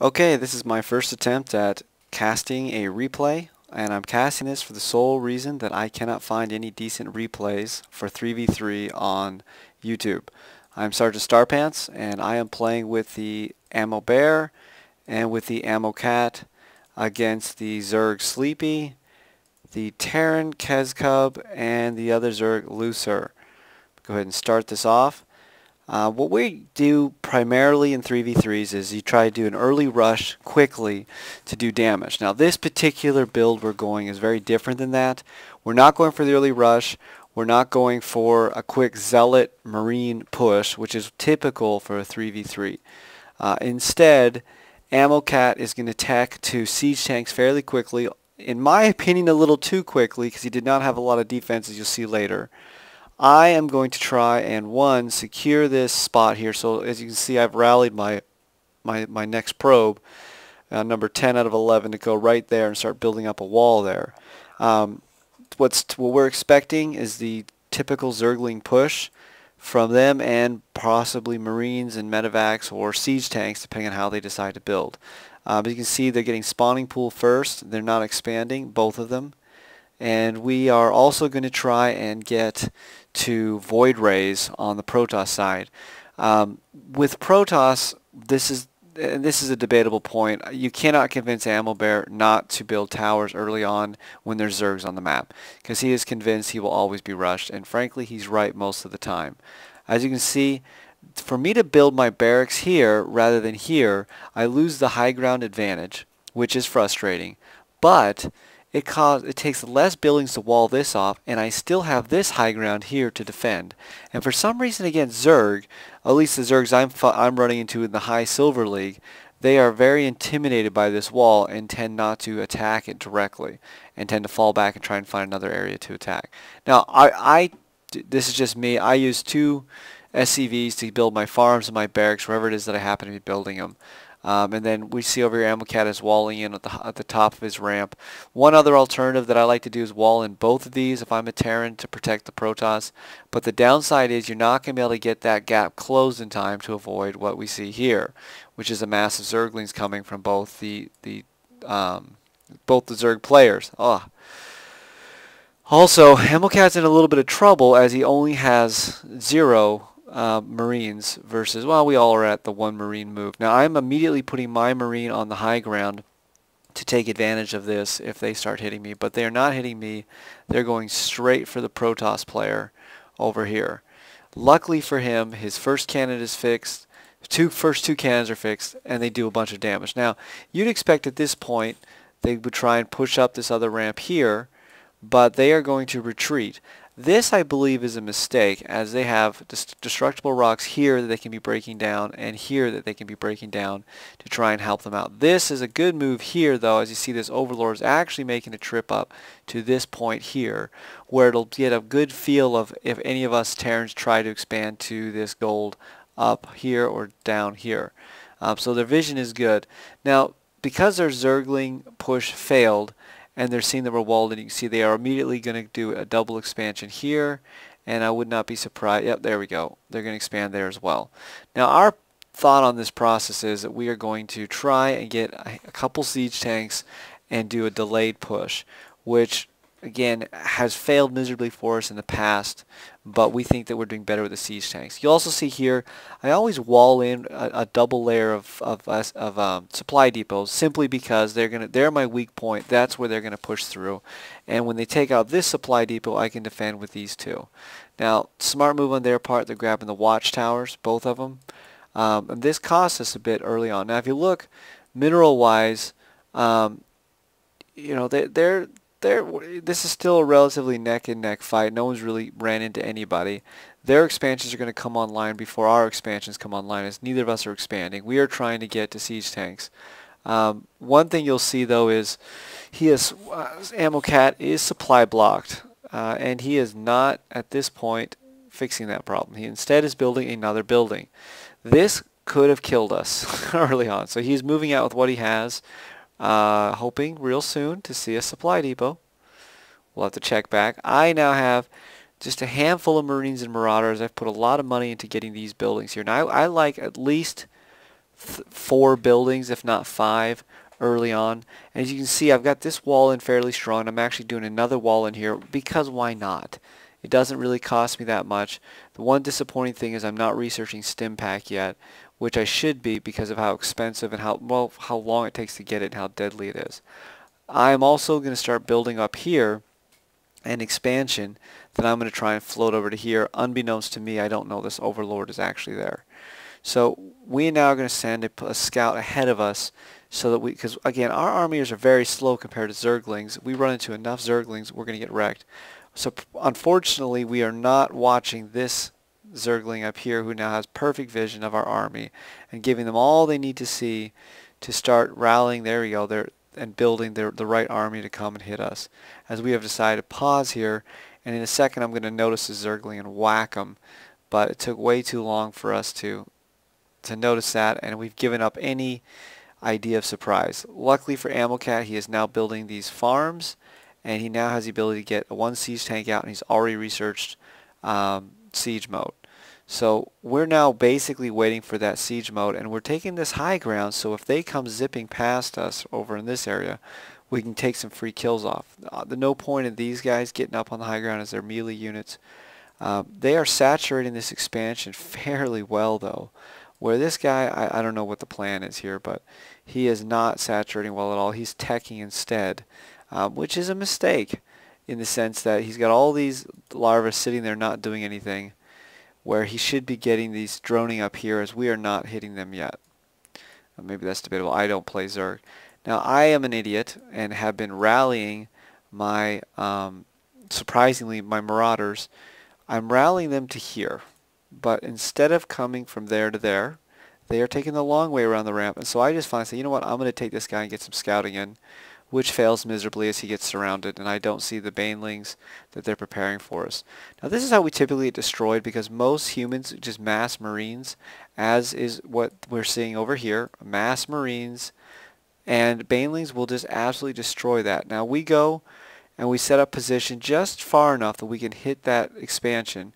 Okay, this is my first attempt at casting a replay, and I'm casting this for the sole reason that I cannot find any decent replays for 3v3 on YouTube. I'm Sergeant Starpants, and I am playing with the Ammo Bear and with the Ammo Cat against the Zerg Sleepy, the Terran Kezcub, and the other Zerg Looser. Go ahead and start this off. What we do primarily in 3v3s is you try to do an early rush quickly to do damage. Now this particular build we're going is very different than that. We're not going for the early rush. We're not going for a quick zealot marine push, which is typical for a 3v3. Instead, Ammo Cat is going to tech to siege tanks fairly quickly. In my opinion, a little too quickly because he did not have a lot of defense, as you'll see later. I am going to try and secure this spot here. So as you can see, I've rallied my next probe, number 10 out of 11, to go right there and start building up a wall there. What we're expecting is the typical Zergling push from them and possibly Marines and medevacs or siege tanks, depending on how they decide to build. But you can see they're getting spawning pool first. They're not expanding, both of them. And we are also going to try and get to Void Rays on the Protoss side. With Protoss, this is a debatable point. You cannot convince Ammo Bear not to build towers early on when there's Zergs on the map, because he is convinced he will always be rushed, and frankly he's right most of the time. As you can see, for me to build my barracks here rather than here, I lose the high ground advantage, which is frustrating, but it takes less buildings to wall this off, and I still have this high ground here to defend. And for some reason against Zerg, at least the Zergs I'm running into in the high Silver League, they are very intimidated by this wall and tend not to attack it directly, and tend to fall back and try and find another area to attack. Now, this is just me. I use 2 SCVs to build my farms and my barracks wherever it is that I happen to be building them. And then we see over here Ammo Cat is walling in at the top of his ramp. One other alternative that I like to do is wall in both of these if I'm a Terran to protect the Protoss. But the downside is you're not going to be able to get that gap closed in time to avoid what we see here, which is a massive Zerglings coming from both the Zerg players. Oh. Also, Ammo Cat's in a little bit of trouble as he only has 0 Marines versus, well, we all are at the 1 Marine move. Now I'm immediately putting my Marine on the high ground to take advantage of this if they start hitting me, but they are not hitting me. They're going straight for the Protoss player over here. Luckily for him, his first cannon is fixed, first two cannons are fixed, and they do a bunch of damage. Now you'd expect at this point they would try and push up this other ramp here, but they are going to retreat. This, I believe, is a mistake, as they have destructible rocks here that they can be breaking down, and here that they can be breaking down to try and help them out. This is a good move here, though, as you see this Overlord is actually making a trip up to this point here, where it'll get a good feel of if any of us Terrans try to expand to this gold up here or down here. So their vision is good. Now, because their Zergling push failed, and they're seeing that we're walled, and you can see they are immediately going to do a double expansion here, and I would not be surprised. Yep, there we go. They're going to expand there as well. Now our thought on this process is that we are going to try and get a couple siege tanks and do a delayed push, which again has failed miserably for us in the past, but we think that we're doing better with the siege tanks. You'll also see here I always wall in a double layer of supply depots, simply because they're my weak point. That's where they're gonna push through, and when they take out this supply depot, I can defend with these 2. Now, smart move on their part. They're grabbing the watchtowers, both of them, and this cost us a bit early on. Now, if you look mineral wise, you know, this is still a relatively neck-and-neck fight. No one's really ran into anybody. Their expansions are going to come online before our expansions come online, as neither of us are expanding. We are trying to get to siege tanks. One thing you'll see, though, is Ammo Cat is supply blocked, and he is not, at this point, fixing that problem. He instead is building another building. This could have killed us early on, so he's moving out with what he has. Hoping real soon to see a supply depot. We'll have to check back. I now have just a handful of Marines and Marauders. I've put a lot of money into getting these buildings here. Now I like at least 4 buildings, if not 5, early on. And as you can see, I've got this wall in fairly strong. I'm actually doing another wall in here because why not? It doesn't really cost me that much. The one disappointing thing is I'm not researching Stimpak yet, which I should be because of how expensive and how long it takes to get it and how deadly it is. I'm also going to start building up here an expansion that I'm going to try and float over to here. Unbeknownst to me, I don't know this overlord is actually there. So we now are going to send a scout ahead of us so that because again, our armies are very slow compared to Zerglings. We run into enough Zerglings, we're going to get wrecked. So unfortunately, we are not watching this Zergling up here who now has perfect vision of our army and giving them all they need to see to start rallying, there we go, and building the right army to come and hit us. As we have decided to pause here, and in a second I'm going to notice the Zergling and whack them, but it took way too long for us to notice that, and we've given up any idea of surprise. Luckily for AmmoCat, he is now building these farms, and he now has the ability to get one siege tank out, and he's already researched siege mode. So we're now basically waiting for that siege mode, and we're taking this high ground, so if they come zipping past us over in this area, we can take some free kills off. The no point in these guys getting up on the high ground is their melee units. They are saturating this expansion fairly well, though. Where this guy, I don't know what the plan is here, but he is not saturating well at all. He's teching instead, which is a mistake in the sense that he's got all these larvae sitting there not doing anything, where he should be getting these droning up here as we are not hitting them yet. Maybe that's debatable. I don't play Zerg. Now I am an idiot and have been rallying my, surprisingly, my marauders. I'm rallying them to here. But instead of coming from there to there, they are taking the long way around the ramp. And so I just finally say, you know what, I'm going to take this guy and get some scouting in, which fails miserably as he gets surrounded, and I don't see the banelings that they're preparing for us. Now this is how we typically get destroyed, because most humans just mass marines, as is what we're seeing over here, mass marines, and banelings will just absolutely destroy that. Now we go and we set up position just far enough that we can hit that expansion,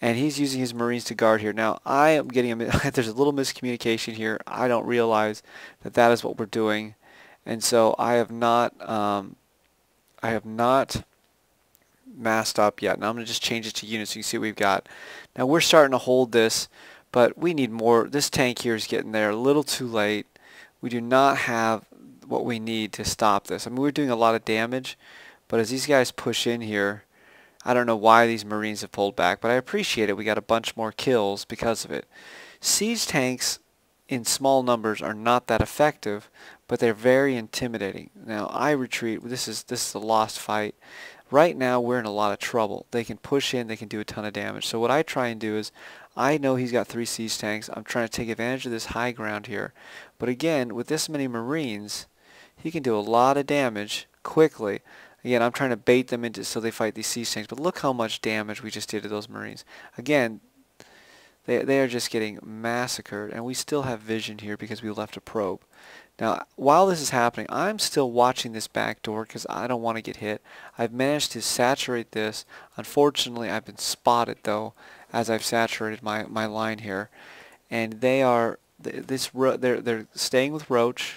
and he's using his marines to guard here. Now I am getting there's a little miscommunication here. I don't realize that that is what we're doing, and so I have not masked up yet. Now I'm going to just change it to units so you can see what we've got. Now we're starting to hold this, but we need more. This tank here is getting there a little too late. We do not have what we need to stop this. I mean, we're doing a lot of damage, but as these guys push in here, I don't know why these Marines have pulled back, but I appreciate it. We got a bunch more kills because of it. Siege tanks in small numbers are not that effective, but they're very intimidating. Now I retreat. This is a lost fight. Right now we're in a lot of trouble. They can push in, they can do a ton of damage. So what I try and do is, I know he's got 3 siege tanks. I'm trying to take advantage of this high ground here. But again, with this many Marines, he can do a lot of damage quickly. Again, I'm trying to bait them into so they fight these siege tanks. But look how much damage we just did to those Marines. Again, they are just getting massacred, and we still have vision here because we left a probe. Now, while this is happening, I'm still watching this back door because I don't want to get hit. I've managed to saturate this. Unfortunately, I've been spotted, though, as I've saturated my line here. And they are they're staying with Roach,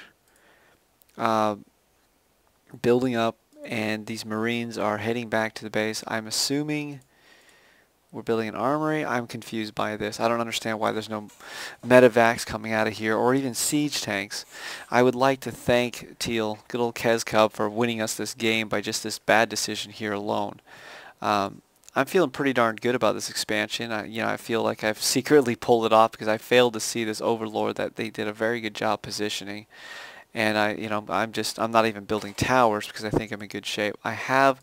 building up, and these Marines are heading back to the base. I'm assuming we're building an armory. I'm confused by this. I don't understand why there's no medevacs coming out of here, or even siege tanks. I would like to thank Teal, good old Kez Cub, for winning us this game by just this bad decision here alone. I'm feeling pretty darn good about this expansion. I feel like I've secretly pulled it off because I failed to see this overlord that they did a very good job positioning. And I'm not even building towers because I think I'm in good shape. I have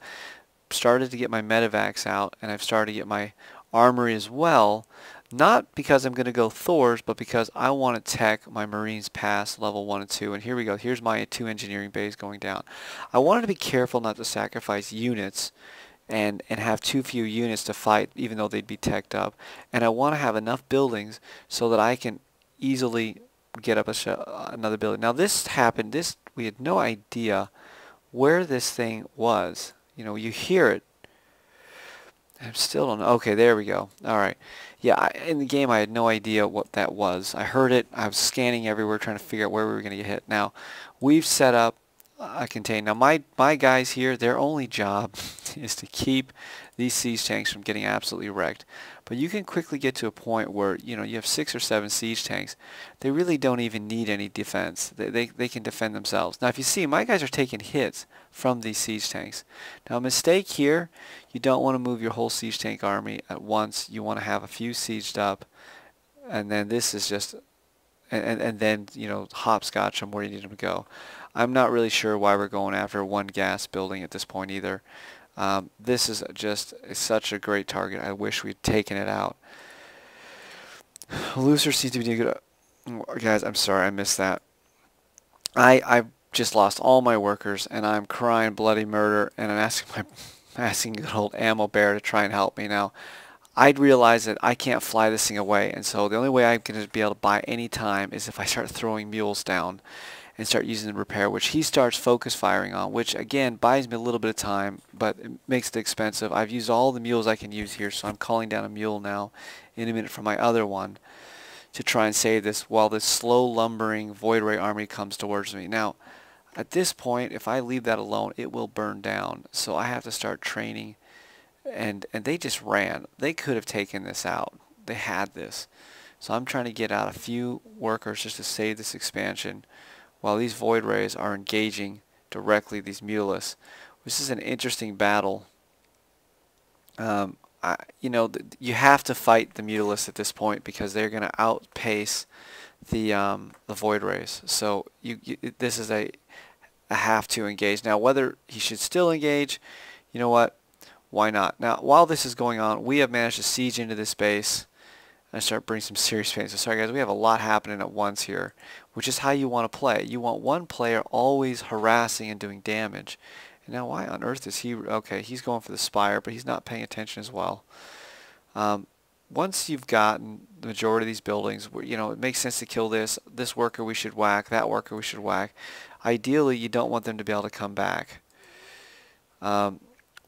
started to get my medevacs out, and I've started to get my armory as well, not because I'm going to go Thor's, but because I want to tech my Marines past level 1 and 2. And here we go. Here's my 2 engineering bays going down. I wanted to be careful not to sacrifice units and have too few units to fight, even though they'd be teched up. And I want to have enough buildings so that I can easily get up another building. Now this happened, we had no idea where this thing was. You hear it, I still don't know. Okay, there we go. All right. Yeah, in the game I had no idea what that was. I heard it. I was scanning everywhere trying to figure out where we were going to get hit. Now, we've set up a contain. Now, my guys here, their only job is to keep these siege tanks from getting absolutely wrecked. But you can quickly get to a point where, you know, you have 6 or 7 siege tanks. They really don't even need any defense. They can defend themselves. Now, if you see, my guys are taking hits from these siege tanks. Now, a mistake here, you don't want to move your whole siege tank army at once. You want to have a few sieged up, and then this is just, and then, you know, hopscotch them where you need them to go. I'm not really sure why we're going after one gas building at this point either. This is just such a great target. I wish we'd taken it out. Looser seems to be doing good. Guys, I'm sorry, I missed that. I just lost all my workers, and I'm crying bloody murder, and I'm asking good old Ammo Bear to try and help me now. I'd realize that I can't fly this thing away, and so the only way I'm going to be able to buy any time is if I start throwing mules down and start using the repair, which he starts focus firing on, which again buys me a little bit of time, but it makes it expensive. I've used all the mules I can use here, so I'm calling down a mule now in a minute for my other one to try and save this while this slow lumbering Void Ray army comes towards me. Now, at this point, if I leave that alone, it will burn down, so I have to start training. And they just ran. They could have taken this out. They had this. So I'm trying to get out a few workers just to save this expansion while these Void Rays are engaging directly these Mulists. This is an interesting battle. You know, you have to fight the Mutalists at this point because they're going to outpace the Void Rays. So this is a have to engage. Now, whether he should still engage, you know what? Why not? Now, while this is going on, we have managed to siege into this base and start bringing some serious pain. So sorry guys, we have a lot happening at once here, which is how you want to play. You want one player always harassing and doing damage. And now why on earth is he... Okay, he's going for the spire, but he's not paying attention as well. Once you've gotten the majority of these buildings, you know, it makes sense to kill this worker we should whack, that worker we should whack. Ideally, you don't want them to be able to come back.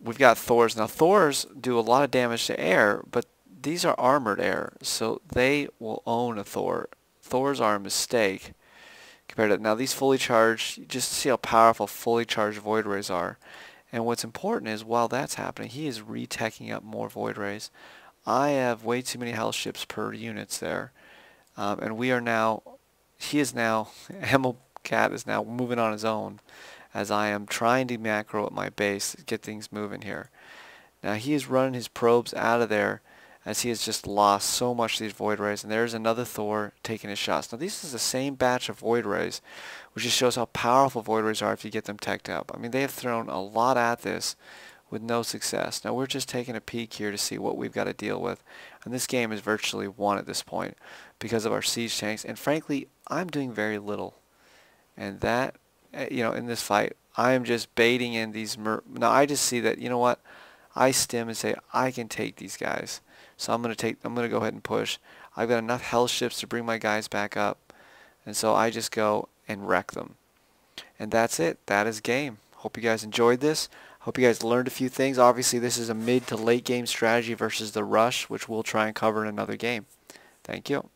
We've got Thors. Now, Thors do a lot of damage to air, but these are armored air, so they will own a Thor. Thors are a mistake compared to... Now, these fully charged, you just see how powerful fully charged Void Rays are. And what's important is, while that's happening, he is re-teching up more Void Rays. I have way too many health ships per units there. And we are now... He is now... Emil Cat is now moving on his own, as I am trying to macro at my base to get things moving here. Now he is running his probes out of there as he has just lost so much of these Void Rays, and there's another Thor taking his shots. Now this is the same batch of Void Rays, which just shows how powerful Void Rays are if you get them teched up. I mean, they have thrown a lot at this with no success. Now we're just taking a peek here to see what we've got to deal with, and this game is virtually won at this point because of our siege tanks, and frankly I'm doing very little. And that, you know, in this fight, I am just baiting in these... Now, I just see that, you know what? I stim and say, I can take these guys. So I'm going to go ahead and push. I've got enough hell ships to bring my guys back up. And so I just go and wreck them. And that's it. That is game. Hope you guys enjoyed this. Hope you guys learned a few things. Obviously, this is a mid to late game strategy versus the rush, which we'll try and cover in another game. Thank you.